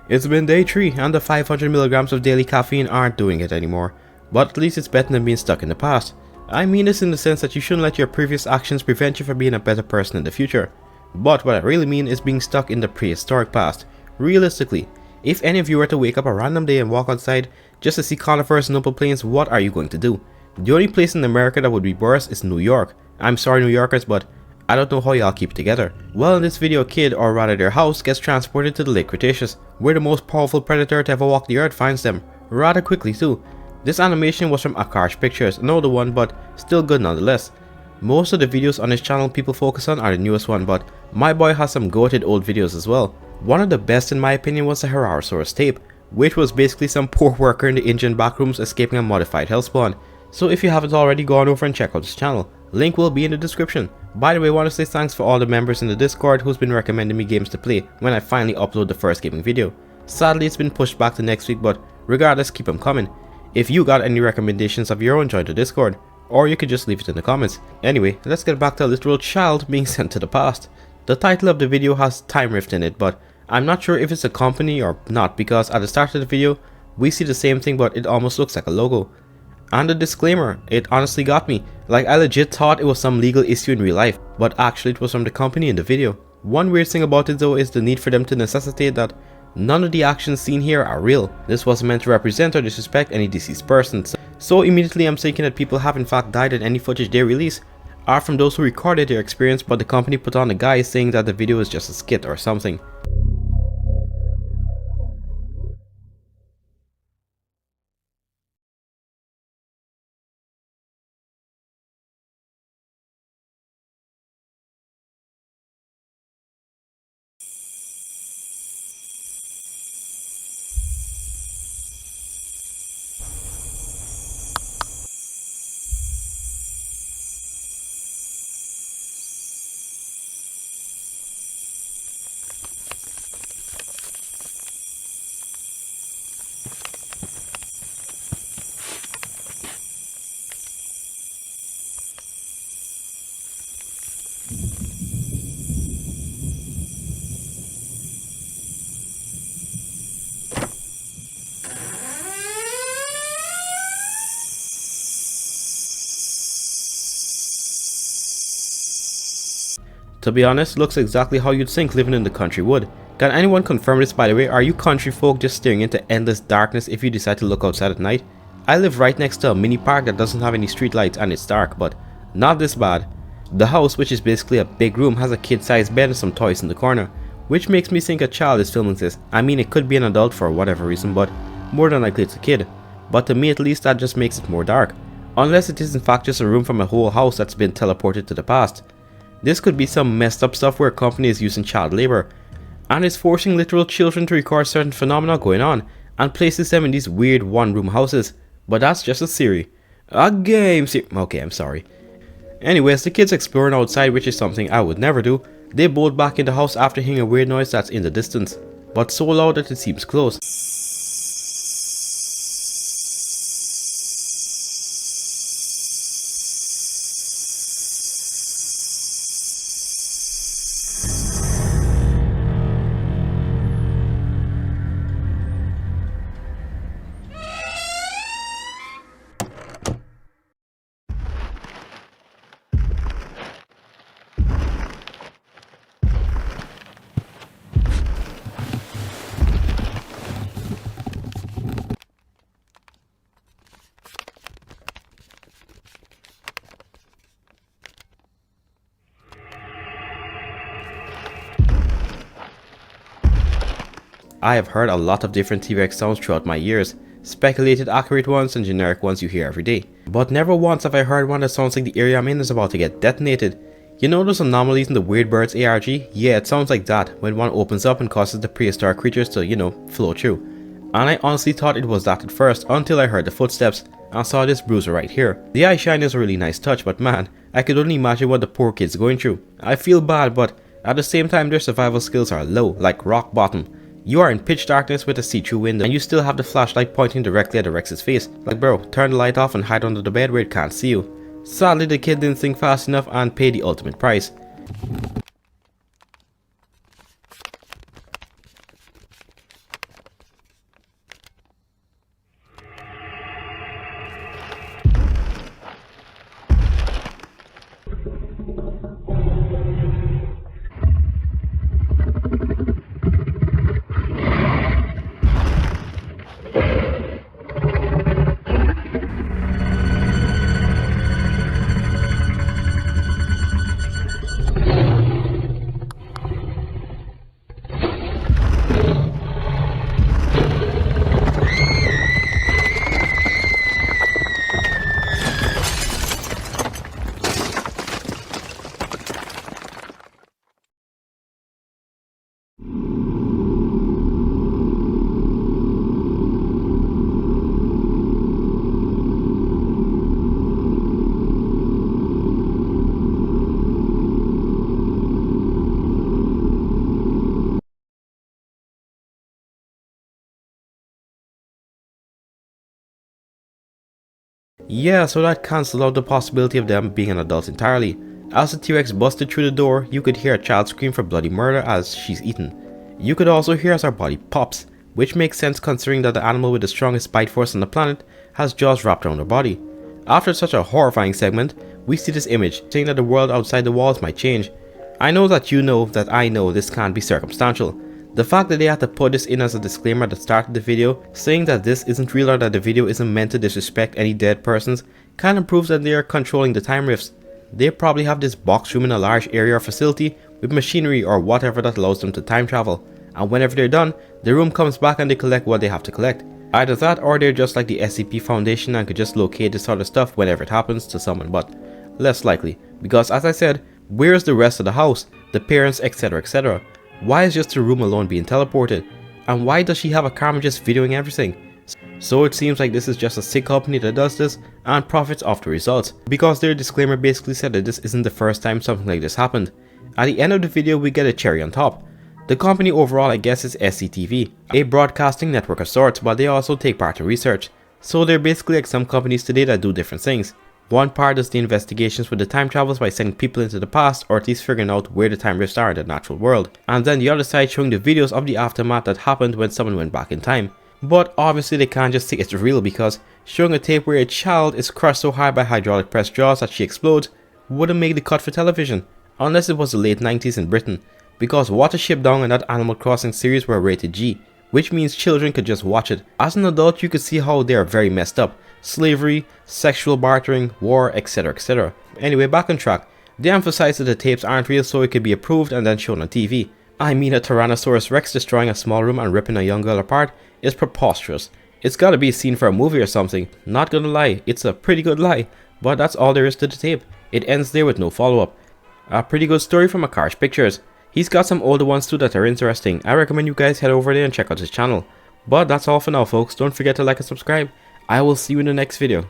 It's been day 3 and the 500 milligrams of daily caffeine aren't doing it anymore, but at least it's better than being stuck in the past. I mean this in the sense that you shouldn't let your previous actions prevent you from being a better person in the future. But what I really mean is being stuck in the prehistoric past. Realistically, if any of you were to wake up a random day and walk outside just to see conifers and open plains, what are you going to do? The only place in America that would be worse is New York. I'm sorry New Yorkers, but I don't know how y'all keep it together. Well, in this video, a kid, or rather their house, gets transported to the late Cretaceous, where the most powerful predator to ever walk the earth finds them, rather quickly too. This animation was from Akash Pictures, an older one, but still good nonetheless. Most of the videos on this channel people focus on are the newest one, but my boy has some goated old videos as well. One of the best in my opinion was the Herarosaurus tape, which was basically some poor worker in the Indian backrooms escaping a modified hellspawn. So if you haven't already, go on over and check out this channel. Link will be in the description. By the way, I want to say thanks for all the members in the Discord who's been recommending me games to play when I finally upload the first gaming video. Sadly it's been pushed back to next week, but regardless, keep them coming. If you got any recommendations of your own, join the Discord, or you could just leave it in the comments. Anyway, let's get back to a literal child being sent to the past. The title of the video has Time Rift in it, but I'm not sure if it's a company or not, because at the start of the video we see the same thing but it almost looks like a logo. And the disclaimer, it honestly got me. Like, I legit thought it was some legal issue in real life, but actually it was from the company in the video. One weird thing about it though is the need for them to necessitate that none of the actions seen here are real. This wasn't meant to represent or disrespect any deceased persons. So immediately I'm thinking that people have in fact died and any footage they release are from those who recorded their experience, but the company put on a guise saying that the video is just a skit or something. To be honest, looks exactly how you'd think living in the country would. Can anyone confirm this, by the way? Are you country folk just staring into endless darkness if you decide to look outside at night? I live right next to a mini park that doesn't have any street lights and it's dark, but not this bad. The house, which is basically a big room, has a kid-sized bed and some toys in the corner, which makes me think a child is filming this. I mean, it could be an adult for whatever reason, but more than likely it's a kid. But to me at least, that just makes it more dark. Unless it is in fact just a room from a whole house that's been teleported to the past. This could be some messed up stuff where a company is using child labor and is forcing literal children to record certain phenomena going on and places them in these weird one-room houses. But that's just a theory. A game okay, I'm sorry. Anyways, the kids exploring outside, which is something I would never do. They bolt back in the house after hearing a weird noise that's in the distance, but so loud that it seems close. I have heard a lot of different T-Rex sounds throughout my years, speculated accurate ones and generic ones you hear every day. But never once have I heard one that sounds like the area I'm in is about to get detonated. You know those anomalies in the Weird Birds ARG? Yeah, it sounds like that when one opens up and causes the prehistoric creatures to, flow through. And I honestly thought it was that at first until I heard the footsteps and saw this bruiser right here. The eye shine is a really nice touch, but man, I could only imagine what the poor kid's going through. I feel bad, but at the same time their survival skills are low, like rock bottom. You are in pitch darkness with a see-through window and you still have the flashlight pointing directly at the Rex's face. Like bro, turn the light off and hide under the bed where it can't see you. Sadly the kid didn't think fast enough and paid the ultimate price. Yeah, so that cancelled out the possibility of them being an adult entirely. As the T-Rex busted through the door, you could hear a child scream for bloody murder as she's eaten. You could also hear as her body pops, which makes sense considering that the animal with the strongest bite force on the planet has jaws wrapped around her body. After such a horrifying segment, we see this image, saying that the world outside the walls might change. I know that you know that I know this can't be circumstantial. The fact that they had to put this in as a disclaimer at the start of the video, saying that this isn't real or that the video isn't meant to disrespect any dead persons, kinda proves that they are controlling the time rifts. They probably have this box room in a large area or facility with machinery or whatever that allows them to time travel, and whenever they're done, the room comes back and they collect what they have to collect. Either that or they're just like the SCP Foundation and could just locate this sort of stuff whenever it happens to someone, but less likely, because as I said, where's the rest of the house, the parents, etc, etc. Why is just the room alone being teleported? And why does she have a camera just videoing everything? So it seems like this is just a sick company that does this and profits off the results, because their disclaimer basically said that this isn't the first time something like this happened. At the end of the video we get a cherry on top. The company overall I guess is SCTV, a broadcasting network of sorts, but they also take part in research. So they're basically like some companies today that do different things. One part does the investigations with the time travels by sending people into the past or at least figuring out where the time rifts are in the natural world. And then the other side showing the videos of the aftermath that happened when someone went back in time. But obviously they can't just say it's real, because showing a tape where a child is crushed so hard by hydraulic press jaws that she explodes wouldn't make the cut for television. Unless it was the late 90s in Britain. Because Watership Down and that Animal Crossing series were rated G, which means children could just watch it. As an adult you could see how they are very messed up. Slavery, sexual bartering, war, etc, etc. Anyway, back on track. They emphasize that the tapes aren't real so it could be approved and then shown on TV. I mean, a Tyrannosaurus Rex destroying a small room and ripping a young girl apart is preposterous. It's gotta be a scene for a movie or something. Not gonna lie, it's a pretty good lie, but that's all there is to the tape. It ends there with no follow-up. A pretty good story from Akash Pictures. He's got some older ones too that are interesting. I recommend you guys head over there and check out his channel. But that's all for now folks, don't forget to like and subscribe. I will see you in the next video.